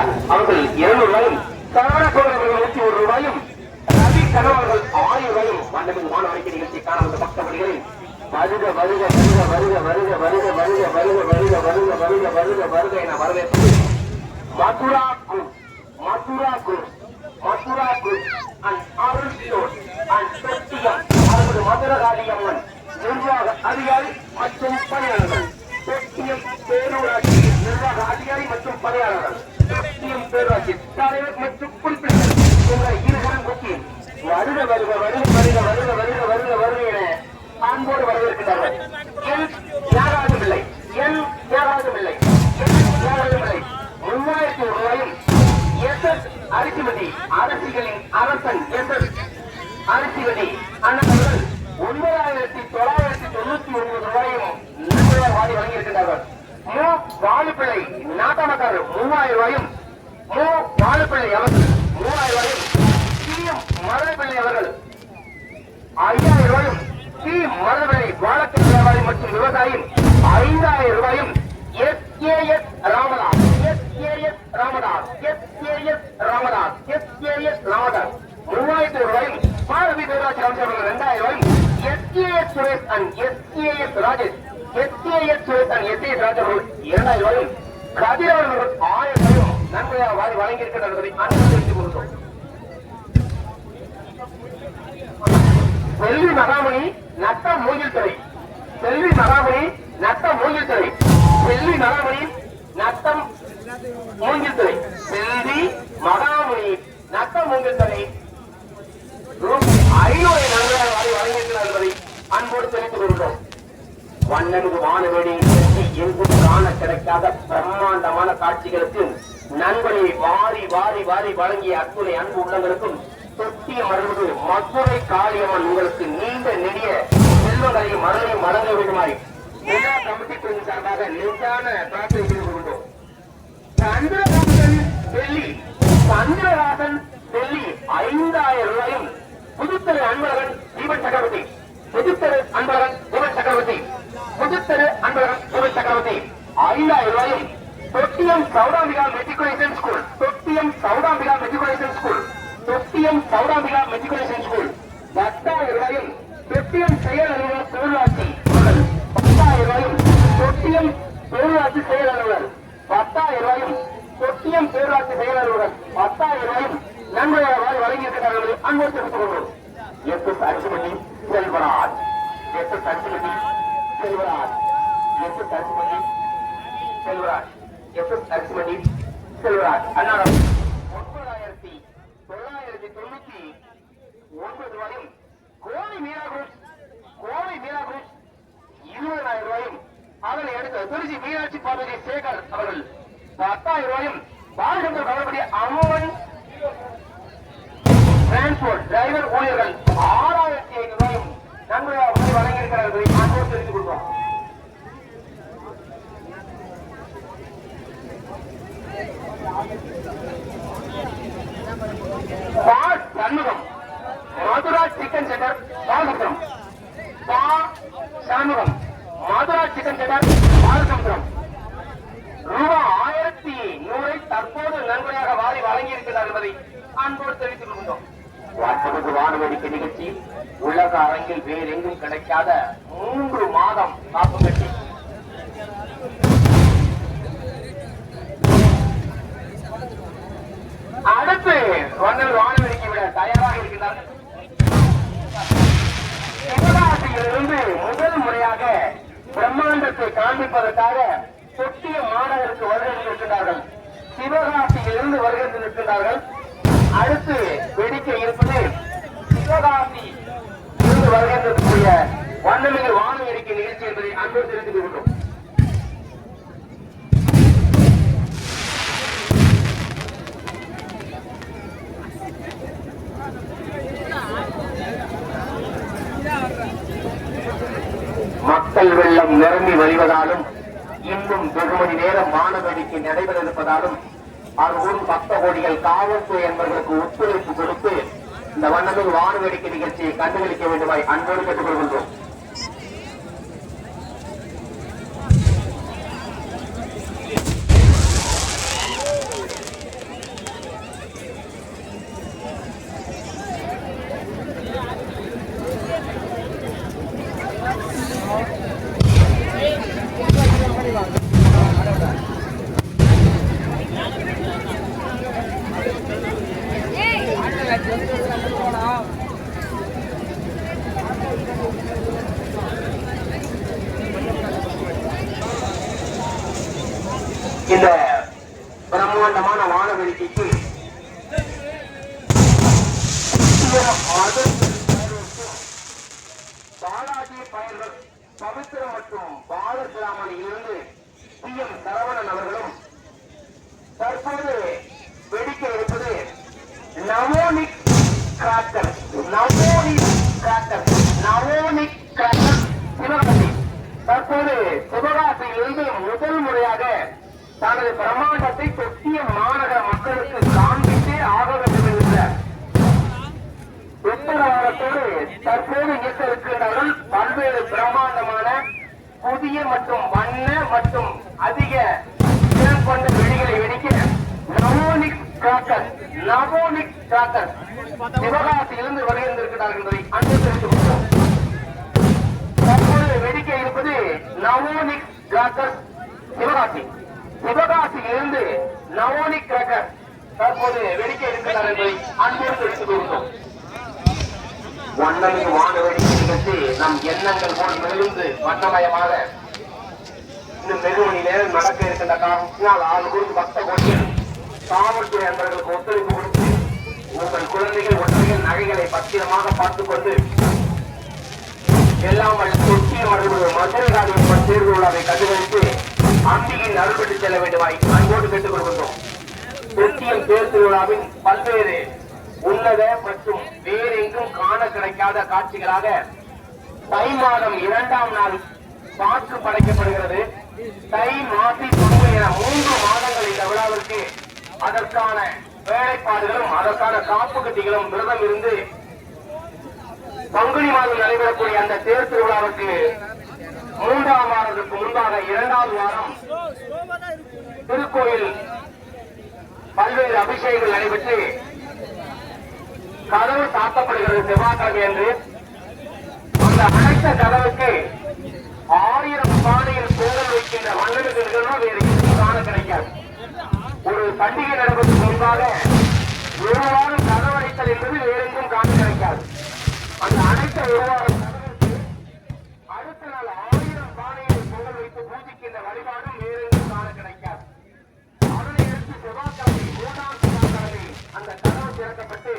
ராஜ்குமார் அவர்கள் 200 ரூபாயும், சரவண சோழர் அவர்கள் 101 ரூபாயும், ரவி கனவர்கள் 1000 ரூபாயும் மண்டபம் மாணவருக்கு நிகழ்ச்சி காண வந்த பக்தவர்களில் வருக வருக வருக வருக வருக வருக வருக வருக வருக வருக வருக வருக வருக என வரவேற்பது Madura group, Madura group, Madura group and Arul store and பெட்டியம் அவரது மதுரகாளி அம்மன் நிர்வாக அதிகாரி மற்றும் பணியாளர்கள், பெட்டியம் பேரூராட்சி நிர்வாக அதிகாரி மற்றும் பணியாளர்கள், பெட்டியம் பேரூராட்சி தலைவர் மற்றும் குறிப்பிட்டர் உங்கள் இருவரும் முக்கியம் வருக வருக வருக வருக வருக வருக வருக வருக என அன்போடு வரவேற்கிறார்கள். என் தியாகராஜம் இல்லை, என் தியாகராஜம் இல்லை, என் தியாகராஜம் இல்லை. 3000 ரூபாயும் எஸ் அரிசிமதி அரசிகளின் அரசன் எஸ் அரிசிமதி அண்ணன் 9999 ரூபாயும் வாடி வழங்கியிருக்கிறார்கள். மு வாழுப்பிள்ளை நாட்டாமக்காரர் 3000 ரூபாயும், மு வாழுப்பிள்ளை அவர்கள் 3000 ரூபாயும், மரபிள்ளை அவர்கள் 5000 ரூபாயும், சி மரபிள்ளை வாழக்கை வியாபாரி மற்றும் விவசாயி 5000 ரூபாயும், S Ramadas, S Ramadas, S Ramadas, S Ramadas 3000 ரூபாயும், பாரதி பேராட்சி அமைச்சர்கள் 2000 ரூபாயும், S Suresh and S Rajesh, S Suresh and S ராஜர்கள் 2000 ரூபாயும், கதிரவர்கள் 1000 ரூபாயும் நன்மையாக வாரி வழங்கியிருக்கிறார் என்பதை அனுமதித்துக் கொள்கிறோம். செல்வி மகாமணி நட்டம் மூங்கில் துறை, செல்வி மகாமணி நட்டம் மூங்கில் துறை, செல்வி மகாமணி நட்டம் மூங்கில் துறை, செல்வி மகாமணி நட்டம் மூங்கில் துறை 500 நன்மையாக வாரி வழங்கியிருக்கிறார் என்பதை அன்போடு தெரிவித்துக் கொள்கிறோம். வண்ணமிகு வானவேடி எங்கும் காண கிடைக்காத பிரம்மாண்டமான காட்சிகளுக்கு நண்பனை வாரி வாரி வாரி வழங்கிய அத்துணை அன்பு உள்ளங்களுக்கும் தொட்டிய மருந்து மதுரை காளியம்மன் உங்களுக்கு நீண்ட நெடிய செல்வங்களையும் மரணையும் வழங்க வேண்டுமாய் எல்லா கமிட்டி குழுவின் சார்பாக நெஞ்சான பிரார்த்தனை செய்து கொண்டோம். சந்திரகாசன் டெல்லி, சந்திரகாசன் டெல்லி 5000 ரூபாயும், புதுத்தரு அன்பழகன் தீபன் சக்கரவர்த்தி, புதுத்தரு அன்பழகன் தீபன் சக்கரவர்த்தி, புதுத்தரு அன்பழகன் தீபன் சக்கரவர்த்தி 5000 ரூபாயும், Thottiyam Chowdambika matriculation school, Thottiyam Chowdambika matriculation school, Thottiyam Chowdambika matriculation school 10,000 ரூபாயும், தொட்டியம் செயல் அலுவலர் பேரூராட்சி 10,000 ரூபாயும், தொட்டியம் பேரூராட்சி செயல் அலுவலர் 10,000 ரூபாயும், தொட்டியம் பேரூராட்சி செயல் அலுவலர் 10,000 ரூபாயும் நன்மையாக வழங்கியிருக்கிறார்கள் அன்போடு தெரிவித்துக் கொள்கிறோம். S Arisimani Selvaraj, S Arisimani Selvaraj, S Arisimani Selvaraj, S Arisimani Selvaraj அன்னாரம் 9999 ரூபாயும், கோவை மீனா குரூப், கோவை மீனா குரூப் 20,000 ரூபாயும், அதனை அடுத்த திருச்சி மீனாட்சி பார்வதி சேகர் அவர்கள் 10,000 ரூபாயும், பாலச்சந்திர கணபதி அம்மன் டிரான்ஸ்போர்ட் டிரைவர் ஊழியர்கள் 6,500 ரூபாயும் நன்மையாக வழங்கியிருக்கிறார்கள் என்பதை தெரிவித்துக் கொள்வோம். Shanmugam Madhura chicken centre Balasamudram, Shanmugam Madhura chicken centre Balasamudram ரூபாய் 1100 தற்போது நன்மையாக வாரி வழங்கியிருக்கிறார் என்பதை அன்போடு தெரிவித்துக் கொண்டோம். வானவேடிக்கை நிகழ்ச்சி உலக அரங்கில் வேறெங்கும் கிடைக்காத 3 மாதம் காப்பு கட்டி அடுத்து வானவேடிக்கை விட தயாராக இருக்கிறார்கள். சிவகாசியிலிருந்து முதல் முறையாக பிரம்மாண்டத்தை காண்பிப்பதற்காக தொட்டிய மாநகருக்கு வருகை இருக்கின்றார்கள். சிவகாசியிலிருந்து வருகை இருக்கின்றார்கள். அடுத்து வெடிக்க இருப்பது சிவகாசி இருந்து வருகின்றக்கூடிய வண்ணமிகு வானவேடிக்கை நிகழ்ச்சி என்பதை அன்போடு தெரிவித்துக் கொள்கிறோம். மக்கள் வெள்ளம் நிரம்பி வழிவதாலும் இன்னும் வெகு மணி நேரம் வானவேடிக்கை நடைபெற இருப்பதாலும் அறுபது பக்த கோடிகள் காவல்துறை என்பவர்களுக்கு ஒத்துழைப்பு கொடுத்து இந்த வண்ணமிகு வானவேடிக்கை நிகழ்ச்சியை கண்டுகளிக்க வேண்டுமாய் அன்போடு கேட்டுக் கொள்கின்றோம். பிரம்மாண்டமான வான வேடிக்கைக்கு பாலாஜி பயன்கள் பவித்திரம் மற்றும் பாலகிராமனில் இருந்து PM சரவணன் அவர்களும் தற்போது வெடிக்க இருப்பது நவோனிக் கிராக்கர் சிவகாசி. தற்போது சிவகாசியிலிருந்து முதல் முறையாக தனது பிரம்மாண்டத்தை தொட்டிய மாநகர மக்களுக்கு காண்பித்தே ஆக வேண்டும் என்ற உத்தரவாதத்தோடு தற்போது இயக்க இருக்கின்றார்கள். பல்வேறு பிரம்மாண்டமான புதிய மற்றும் வண்ண மற்றும் அதிக திறன் கொண்ட வெடிகளை வெடிக்க நவோனிக் கிராக்கர் சிவகாசியிலிருந்து வருகின்றிருக்கிறார்கள் என்பதை அன்பு தெரிவித்துக் கொள்கிறோம். தற்போது வெடிக்க இருப்பது நவோனிக் கிராக்கர் சிவகாசியிலிருந்து நவோனிக் கிராக்கர் தற்போது வெடிக்க இருக்கிறார் என்பதை அன்போடு தெரிவித்துக் கொள்கிறோம். வண்ணமிகு வான வேடிக்கை நிகழ்ச்சி நம் எண்ணங்கள் போல் மெழுந்து வண்ணமயமாக இன்னும் வெகு மணி நேரம் நடக்க இருக்கின்ற காரணத்தினால் 6 கோடி பக்த கோடிகள் காவல்துறை அன்பர்களுக்கு ஒத்துழைப்பு கொடுத்து உங்கள் குழந்தைகள் ஒற்றைகள் நகைகளை பத்திரமாக பார்த்துக் கொண்டு எல்லாம் தொட்டிய மதுரை காவியம்மன் தேர்வு விழாவை கண்டுகளித்து அம்பிகையின் அருள்பட்டு செல்ல வேண்டுமாய் அன்போடு கேட்டுக் கொள்கின்றோம். தொட்டியம் தேர் திருவிழாவின் பல்வேறு உன்னத மற்றும் வேறெங்கும் காண கிடைக்காத காட்சிகளாக தை மாதம் 2ஆம் நாள் பாட்டு படைக்கப்படுகிறது. தை மாசி பங்கு என 3 மாதங்கள் இந்த விழாவிற்கு அதற்கான வேலைப்பாடுகளும் அதற்கான காப்பு கட்டிகளும் விரதம் இருந்து பங்குனி மாதம் நடைபெறக்கூடிய அந்த தேர் திருவிழாவுக்கு 3ஆம் வாரத்திற்கு முன்பாக 2வது வாரம் திருக்கோயில் பல்வேறு அபிஷேகங்கள் நடைபெற்று கதவு சாத்தப்படுகிறது. செவ்வாய்க்கிழமை என்று அந்த அனைத்த கதவுக்கு 1000 பானையில் பொங்கல் வைக்கின்ற மன்னருக்கு நிகழ்வு வேறு எதுவும் காண கிடைக்காது. ஒரு பண்டிகை நடப்பதற்கு முன்பாக 1 வாரம் கதவடைத்தல் என்பது வேறெங்கும் காண கிடைக்காது. அந்த அனைத்த 1 வாரம் கதவுக்கு அடுத்த நாள் 1000 பானையில் பொங்கல் வைத்து பூஜிக்கின்ற வழிபாடும் வேறெங்கும் காண கிடைக்காது. அதனை அடுத்து செவ்வாய்க்கிழமை 3ஆம் செவ்வாய்க்கிழமை அந்த கதவு திறக்கப்பட்டு